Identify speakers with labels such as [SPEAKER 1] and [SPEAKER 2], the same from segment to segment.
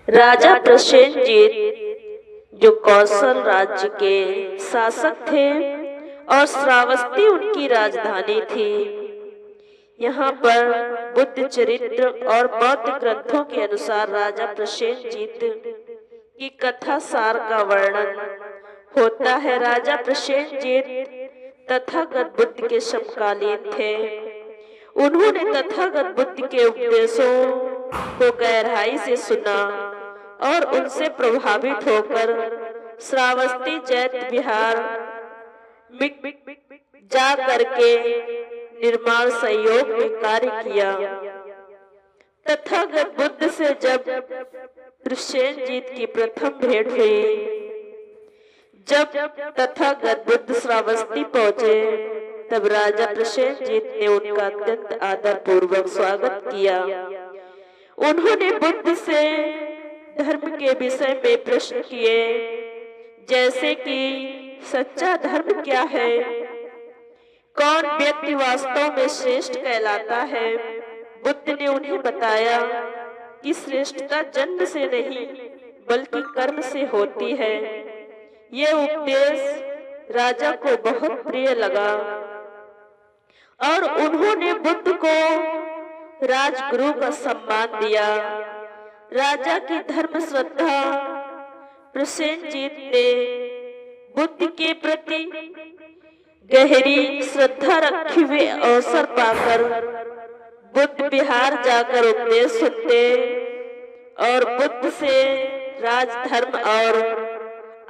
[SPEAKER 1] राजा प्रसेनजीत जो कौशल राज्य के शासक थे और श्रावस्ती उनकी राजधानी थी। यहाँ पर बुद्ध चरित्र और बौद्ध ग्रंथों के अनुसार राजा प्रसेनजीत की कथा सार का वर्णन होता है। राजा प्रसेनजीत तथागत बुद्ध के समकालीन थे। उन्होंने तथागत बुद्ध के उपदेशों को गहराई से सुना और उनसे प्रभावित होकर श्रावस्ती चैत्य विहार जा करके निर्माण सहयोग में कार्य किया। तथागत बुद्ध से जब प्रसेनजीत की प्रथम भेंट हुई, जब तथागत बुद्ध श्रावस्ती पहुंचे, तब राजा प्रसेनजीत ने उनका अत्यंत आदर पूर्वक स्वागत किया। उन्होंने बुद्ध से धर्म के विषय में प्रश्न किए, जैसे कि सच्चा धर्म क्या है, कौन व्यक्ति वास्तव में श्रेष्ठ कहलाता है। बुद्ध ने उन्हें बताया कि श्रेष्ठता जन्म से नहीं बल्कि कर्म से होती है। ये उपदेश राजा को बहुत प्रिय लगा और उन्होंने बुद्ध को राजगुरु का सम्मान दिया। राजा की धर्म श्रद्धा प्रसेनजीत ने बुद्ध के प्रति गहरी श्रद्धा रखे हुए अवसर पाकर बुद्ध विहार जाकर उपदेश सुनते और बुद्ध से राजधर्म और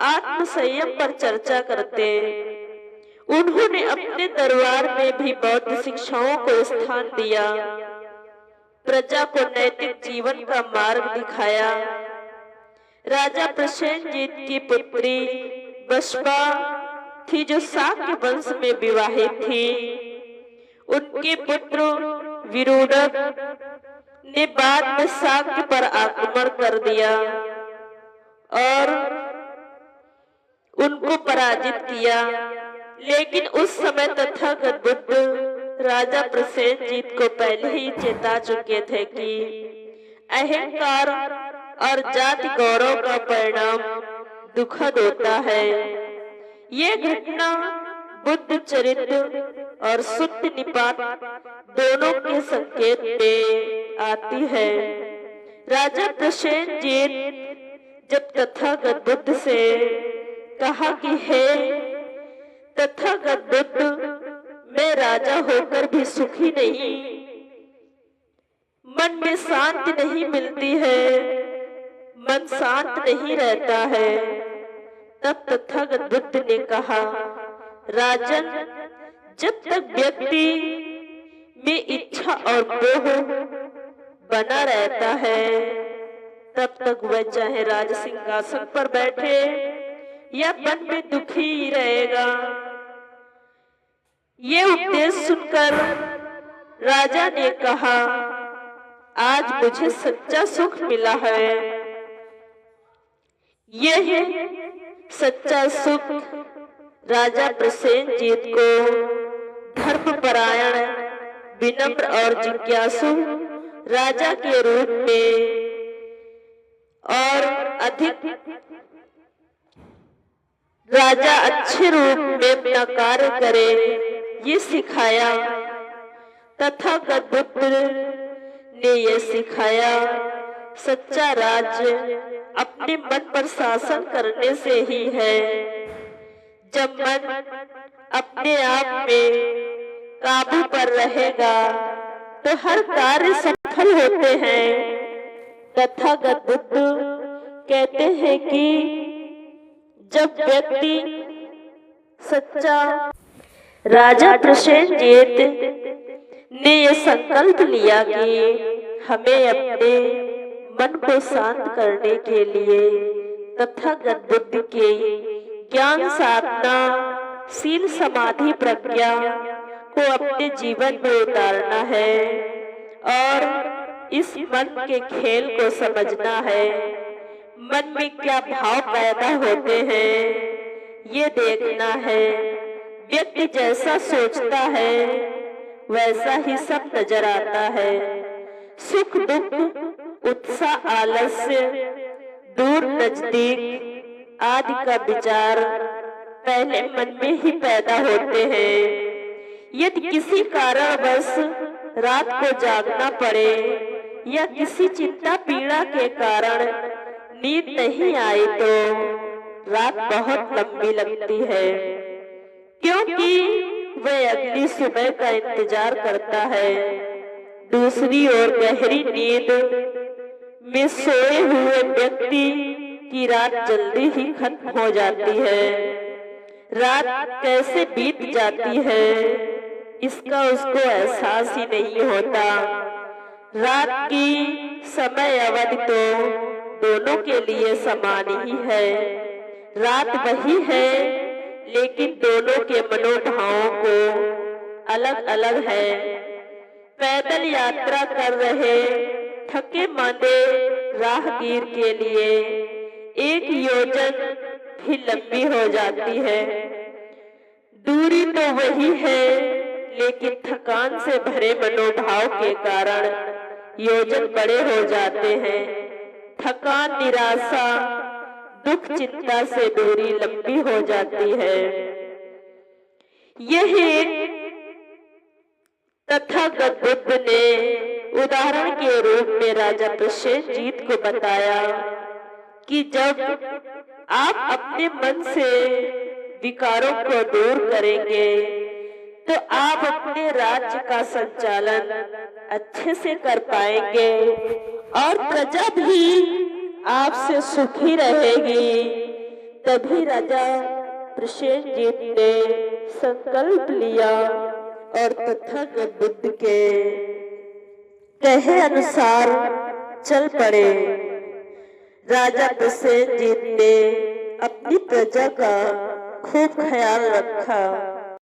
[SPEAKER 1] आत्म संयम पर चर्चा करते। उन्होंने अपने दरबार में भी बौद्ध शिक्षाओं को स्थान दिया, प्रजा को नैतिक जीवन का मार्ग दिखाया। राजा प्रसेनजीत की पुत्री बसपा थी जो शाक्य वंश में विवाहित थी। उनके पुत्र विरुडक ने बाद में शाक्य पर आक्रमण कर दिया और उनको पराजित किया। लेकिन उस समय तथागत बुद्ध राजा प्रसेनजीत को पहले ही चेता चुके थे कि अहंकार और जाति गौरव का परिणाम दुखद होता है। ये घटना बुद्ध चरित्र और सुत्त निपात दोनों के संकेत में आती है। राजा प्रसेनजीत जब तथागत बुद्ध से कहा कि हे तथागत बुद्ध, मैं राजा होकर भी सुखी नहीं, मन में शांति नहीं मिलती है, मन शांत नहीं रहता है। तब तथागत बुद्ध ने कहा, राजन, जब तक व्यक्ति में इच्छा और मोह बना रहता है, तब तक वह चाहे राज सिंहासन पर बैठे या मन में दुखी ही रहेगा। ये उपदेश सुनकर राजा ने कहा, आज मुझे सच्चा सुख मिला है। यह सच्चा सुख राजा प्रसेनजीत को धर्मपरायण, विनम्र और जिज्ञासु राजा के रूप में और अधिक राजा अच्छे रूप में अपना कार्य करे, ये सिखाया। तथागत बुद्ध ने यह सिखाया, सच्चा राज्य अपने मन पर शासन करने से ही है। जब मन अपने आप में काबू पर रहेगा तो हर कार्य सफल होते हैं। तथागत बुद्ध कहते हैं कि जब व्यक्ति सच्चा राजा प्रसेनजीत ने यह संकल्प लिया कि हमें अपने मन को शांत करने के लिए तथागत बुद्ध के ज्ञान साधना, शील समाधि प्रज्ञा को अपने जीवन में उतारना है और इस मन के खेल को समझना है। मन में क्या भाव पैदा होते हैं ये देखना है। व्यक्ति जैसा सोचता है वैसा ही सब नजर आता है। सुख दुख, उत्साह, आलस्य, दूर नजदीक आदि का विचार पहले मन में ही पैदा होते हैं। यदि किसी कारणवश रात को जागना पड़े या किसी चिंता पीड़ा के कारण नींद नहीं आई तो रात बहुत लंबी लगती है, क्योंकि वह अगली सुबह का इंतजार करता है। दूसरी ओर गहरी नींद में सोए हुए व्यक्ति की रात जल्दी ही खत्म हो जाती है। रात कैसे बीत जाती है इसका उसको एहसास ही नहीं होता। रात की समय अवधि तो दोनों के लिए समान ही है। रात वही है लेकिन दोनों के मनोभावों को अलग अलग है। पैदल यात्रा कर रहे थके मांदे राहगीर के लिए एक योजन भी लंबी हो जाती है। दूरी तो वही है लेकिन थकान से भरे मनोभाव के कारण योजन बड़े हो जाते हैं। थकान, निराशा, दुख, चिंता से दूरी लंबी हो जाती है। यही तथागत बुद्ध ने उदाहरण के रूप में राजा प्रसेनजीत को बताया कि जब आप अपने मन से विकारों को दूर करेंगे तो आप अपने राज्य का संचालन अच्छे से कर पाएंगे और प्रजा भी आपसे सुखी रहेगी। तभी राजा प्रसेनजीत ने संकल्प लिया और तथागत बुद्ध के कहे अनुसार चल पड़े। राजा प्रसेनजीत ने अपनी प्रजा का खूब ख्याल रखा।